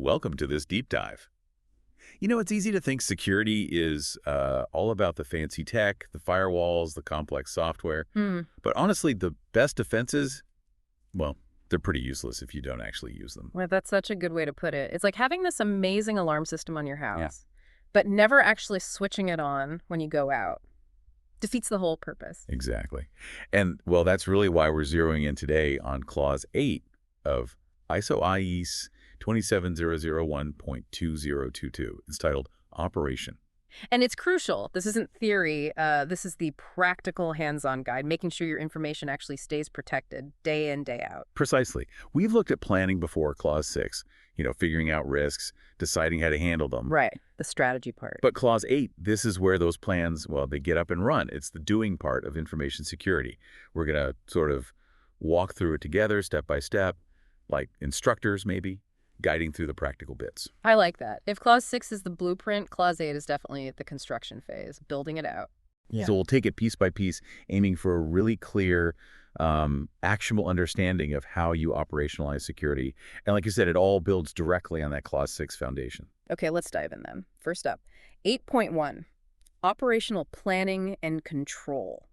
welcome to this deep dive. It's easy to think security is all about the fancy tech, the firewalls, the complex software. But honestly, the best defenses, well, they're pretty useless if you don't actually use them. Well, that's such a good way to put it. It's like having this amazing alarm system on your house, Yeah. but never actually switching it on when you go out. Defeats the whole purpose. Exactly. And, well, that's really why we're zeroing in today on Clause 8 of ISO IEC 27001.2022. It's titled Operation. And it's crucial. This isn't theory. This is the practical hands-on guide, making sure your information actually stays protected day in, day out. Precisely. We've looked at planning before Clause 6, figuring out risks, deciding how to handle them. Right, the strategy part. But Clause 8, this is where those plans, well, they get up and run. It's the doing part of information security. We're going to sort of walk through it together, step by step, like instructors maybe, guiding through the practical bits. I like that. If Clause 6 is the blueprint, Clause 8 is definitely the construction phase, building it out. Yeah. So we'll take it piece by piece, aiming for a really clear, actionable understanding of how you operationalize security. And like you said, it all builds directly on that Clause 6 foundation. Okay, let's dive in then. First up, 8.1, operational planning and control.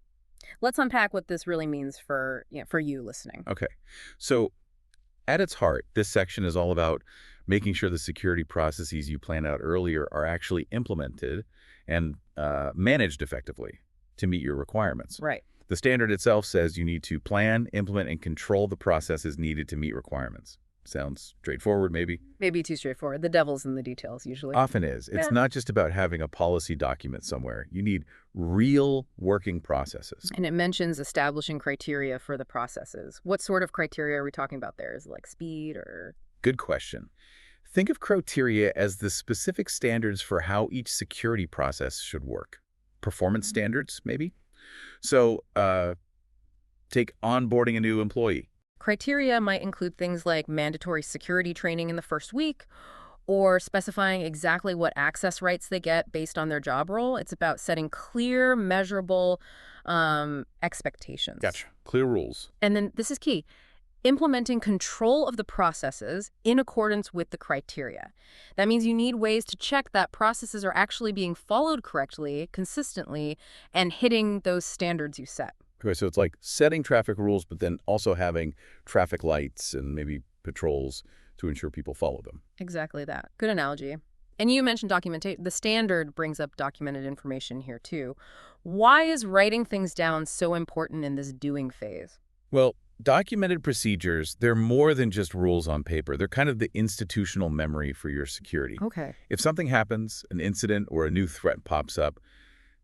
Let's unpack what this really means for you listening. Okay. So at its heart, this section is all about making sure the security processes you planned out earlier are actually implemented and managed effectively to meet your requirements. Right. The standard itself says you need to plan, implement, and control the processes needed to meet requirements. Sounds straightforward, maybe? Maybe too straightforward. The devil's in the details, usually. Often is. It's not just about having a policy document somewhere. You need real working processes. And it mentions establishing criteria for the processes. What sort of criteria are we talking about there? Is it like speed or? Good question. Think of criteria as the specific standards for how each security process should work. Performance standards, maybe? So, take onboarding a new employee. Criteria might include things like mandatory security training in the first week or specifying exactly what access rights they get based on their job role. It's about setting clear, measurable expectations. Gotcha. Clear rules. And then this is key. Implementing control of the processes in accordance with the criteria. That means you need ways to check that processes are actually being followed correctly, consistently, and hitting those standards you set. Okay, so it's like setting traffic rules, but then also having traffic lights and maybe patrols to ensure people follow them. Exactly that. Good analogy. And you mentioned documentation. The standard brings up documented information here, too. Why is writing things down so important in this doing phase? Well, documented procedures, they're more than just rules on paper. They're kind of the institutional memory for your security. Okay. If something happens, an incident or a new threat pops up,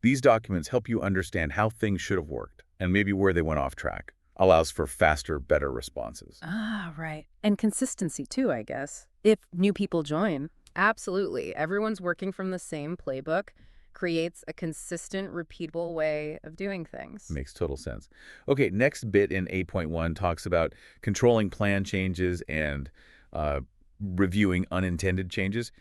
these documents help you understand how things should have worked and maybe where they went off track. Allows for faster, better responses. Ah, right. And consistency, too, I guess. If new people join. Absolutely. Everyone's working from the same playbook. Creates a consistent, repeatable way of doing things. Makes total sense. Okay, next bit in 8.1 talks about controlling plan changes and reviewing unintended changes.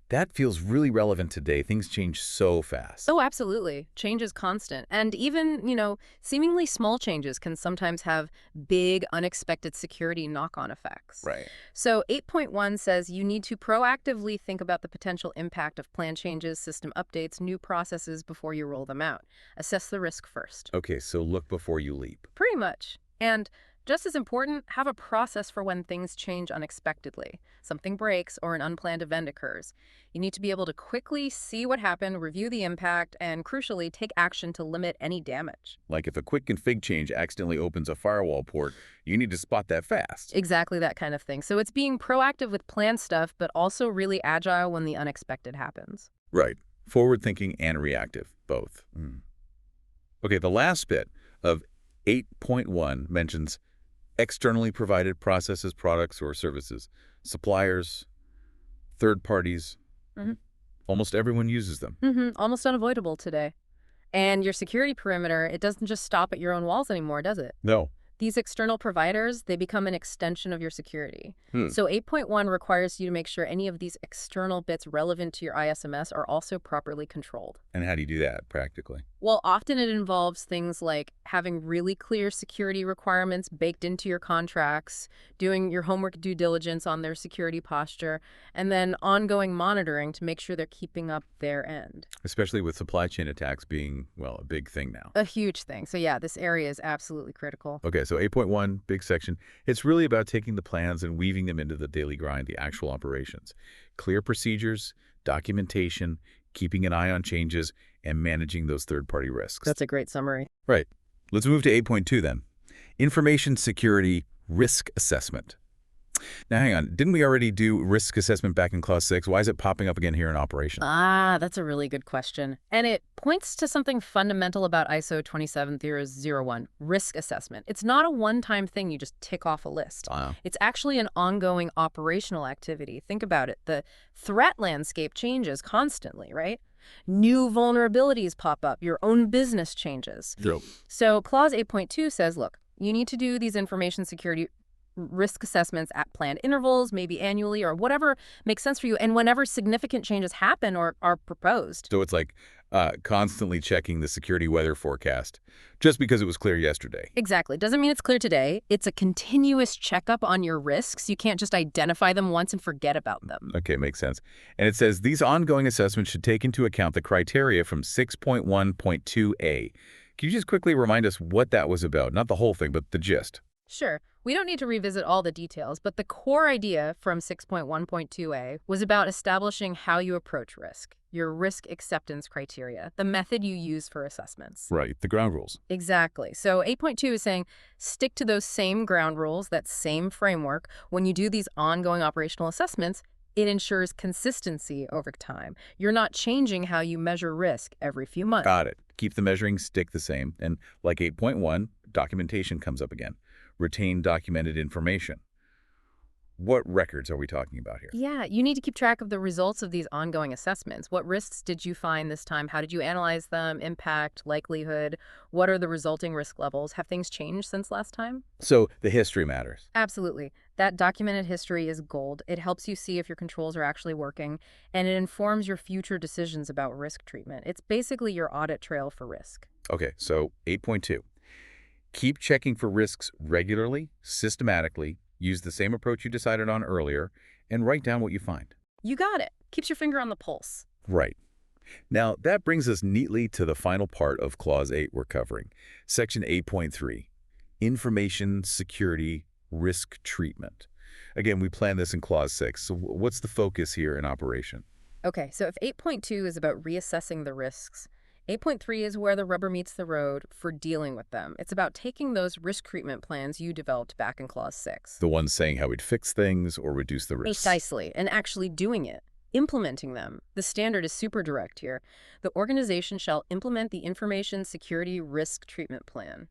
That feels really relevant today. Things change so fast. Oh, absolutely. Change is constant. And even, seemingly small changes can sometimes have big, unexpected security knock-on effects. Right. So 8.1 says you need to proactively think about the potential impact of plan changes, system updates, new processes before you roll them out. Assess the risk first. Okay, so look before you leap. Pretty much. And just as important, have a process for when things change unexpectedly. Something breaks or an unplanned event occurs. You need to be able to quickly see what happened, review the impact, and crucially, take action to limit any damage. Like if a quick config change accidentally opens a firewall port, you need to spot that fast. Exactly that kind of thing. So it's being proactive with planned stuff, but also really agile when the unexpected happens. Right. Forward-thinking and reactive, both. Okay, the last bit of 8.1 mentions externally provided processes, products, or services. Suppliers, third parties. Almost everyone uses them. Almost unavoidable today. And your security perimeter, it doesn't just stop at your own walls anymore, does it? No. These external providers, they become an extension of your security. So 8.1 requires you to make sure any of these external bits relevant to your ISMS are also properly controlled. And how do you do that practically? Well, often it involves things like having really clear security requirements baked into your contracts, doing your homework due diligence on their security posture, and then ongoing monitoring to make sure they're keeping up their end. Especially with supply chain attacks being, well, a big thing now. A huge thing. So yeah, this area is absolutely critical. Okay, so 8.1, big section. It's really about taking the plans and weaving them into the daily grind, the actual operations. Clear procedures, documentation, keeping an eye on changes, and managing those third-party risks. That's a great summary. Right. Let's move to 8.2 then. Information security risk assessment. Now, hang on. Didn't we already do risk assessment back in Clause 6? Why is it popping up again here in operations? Ah, that's a really good question. And it points to something fundamental about ISO 27001, risk assessment. It's not a one-time thing you just tick off a list. It's actually an ongoing operational activity. Think about it. The threat landscape changes constantly, right? New vulnerabilities pop up. Your own business changes. Yep. So Clause 8.2 says, look, you need to do these information security risk assessments at planned intervals, maybe annually or whatever makes sense for you, and whenever significant changes happen or are proposed. So it's like constantly checking the security weather forecast just because it was clear yesterday. Exactly. Doesn't mean it's clear today. It's a continuous checkup on your risks. You can't just identify them once and forget about them. Okay, makes sense. And it says these ongoing assessments should take into account the criteria from 6.1.2a. Can you just quickly remind us what that was about? Not the whole thing, but the gist. Sure. We don't need to revisit all the details, but the core idea from 6.1.2a was about establishing how you approach risk, your risk acceptance criteria, the method you use for assessments. Right, the ground rules. Exactly. So 8.2 is saying stick to those same ground rules, that same framework. When you do these ongoing operational assessments, it ensures consistency over time. You're not changing how you measure risk every few months. Got it. Keep the measuring stick the same. And like 8.1, documentation comes up again. Retain documented information. What records are we talking about here? Yeah, you need to keep track of the results of these ongoing assessments. What risks did you find this time? How did you analyze them? Impact, likelihood? What are the resulting risk levels? Have things changed since last time? So the history matters. Absolutely. That documented history is gold. It helps you see if your controls are actually working, and it informs your future decisions about risk treatment. It's basically your audit trail for risk. Okay, so 8.2. Keep checking for risks regularly, systematically, use the same approach you decided on earlier, and write down what you find. You got it. Keeps your finger on the pulse. Right. Now, that brings us neatly to the final part of Clause 8 we're covering, Section 8.3, Information Security Risk Treatment. Again, we planned this in Clause 6, so what's the focus here in operation? Okay, so if 8.2 is about reassessing the risks, 8.3 is where the rubber meets the road for dealing with them. It's about taking those risk treatment plans you developed back in Clause 6. The ones saying how we'd fix things or reduce the risks. Precisely, and actually doing it, implementing them. The standard is super direct here. The organization shall implement the Information Security Risk Treatment Plan.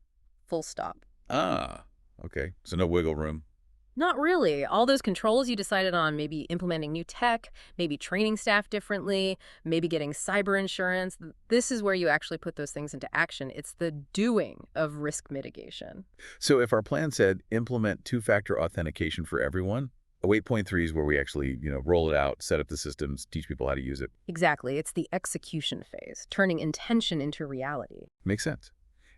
Full stop. Ah, okay. So no wiggle room. Not really. All those controls you decided on, maybe implementing new tech, maybe training staff differently, maybe getting cyber insurance, this is where you actually put those things into action. It's the doing of risk mitigation. So if our plan said implement two-factor authentication for everyone, 8.3 is where we actually, roll it out, set up the systems, teach people how to use it. Exactly. It's the execution phase, turning intention into reality. Makes sense.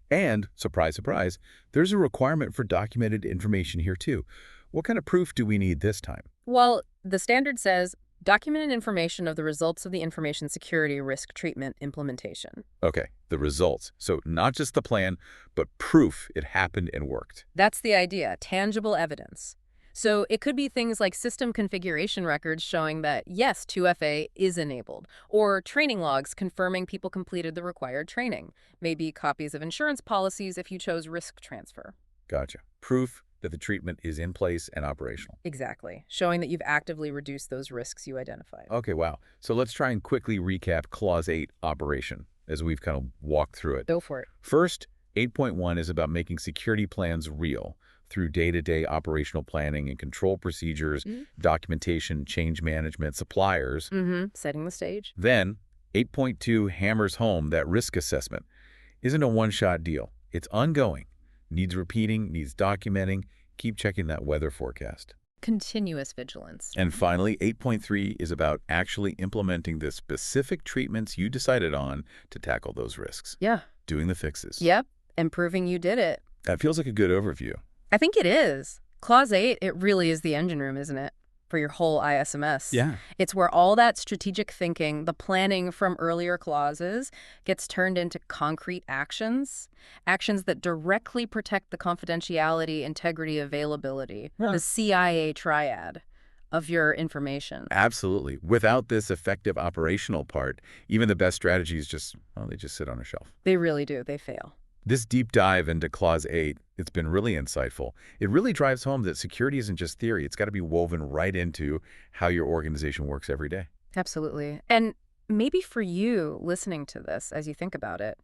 And, surprise, surprise, there's a requirement for documented information here too. What kind of proof do we need this time? Well, the standard says documented information of the results of the information security risk treatment implementation. Okay, the results. So not just the plan, but proof it happened and worked. That's the idea, tangible evidence. So it could be things like system configuration records showing that, yes, 2FA is enabled, or training logs confirming people completed the required training, maybe copies of insurance policies if you chose risk transfer. Gotcha. Proof that the treatment is in place and operational. Exactly, showing that you've actively reduced those risks you identified. Okay, wow. So let's try and quickly recap Clause 8 operation as we've kind of walked through it. Go for it. First, 8.1 is about making security plans real through day-to-day operational planning and control procedures, documentation, change management, suppliers. Setting the stage. Then, 8.2 hammers home that risk assessment isn't a one-shot deal. It's ongoing. Needs repeating, needs documenting. Keep checking that weather forecast. Continuous vigilance. And finally, 8.3 is about actually implementing the specific treatments you decided on to tackle those risks. Yeah. Doing the fixes. Yep. And proving you did it. That feels like a good overview. I think it is. Clause 8, it really is the engine room, isn't it? For your whole ISMS. Yeah. It's where all that strategic thinking, the planning from earlier clauses, gets turned into concrete actions. Actions that directly protect the confidentiality, integrity, availability, the CIA triad of your information. Absolutely. Without this effective operational part, even the best strategies just, well, they just sit on a shelf. They really do. They fail. This deep dive into Clause 8, it's been really insightful. It really drives home that security isn't just theory. It's got to be woven right into how your organization works every day. Absolutely. And maybe for you listening to this, as you think about it,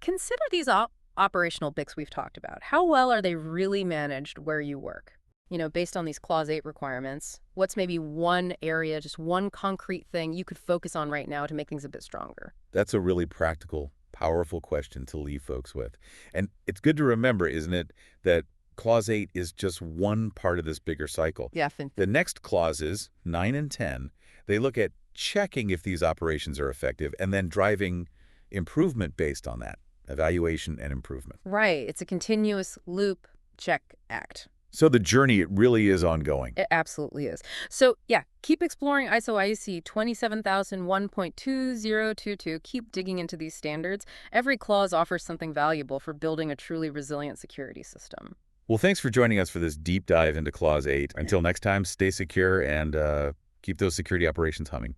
consider these operational BICs we've talked about. How well are they really managed where you work? You know, based on these Clause 8 requirements, what's maybe one area, just one concrete thing you could focus on right now to make things a bit stronger? That's a really practical, powerful question to leave folks with. And it's good to remember, isn't it, that Clause 8 is just one part of this bigger cycle. Yeah. The next clauses, 9 and 10, they look at checking if these operations are effective and then driving improvement based on that, evaluation and improvement. Right. It's a continuous loop, check, act. So the journey, it really is ongoing. It absolutely is. So, yeah, keep exploring ISO IEC 27001.2022. Keep digging into these standards. Every clause offers something valuable for building a truly resilient security system. Well, thanks for joining us for this deep dive into Clause 8. Until next time, stay secure and keep those security operations humming.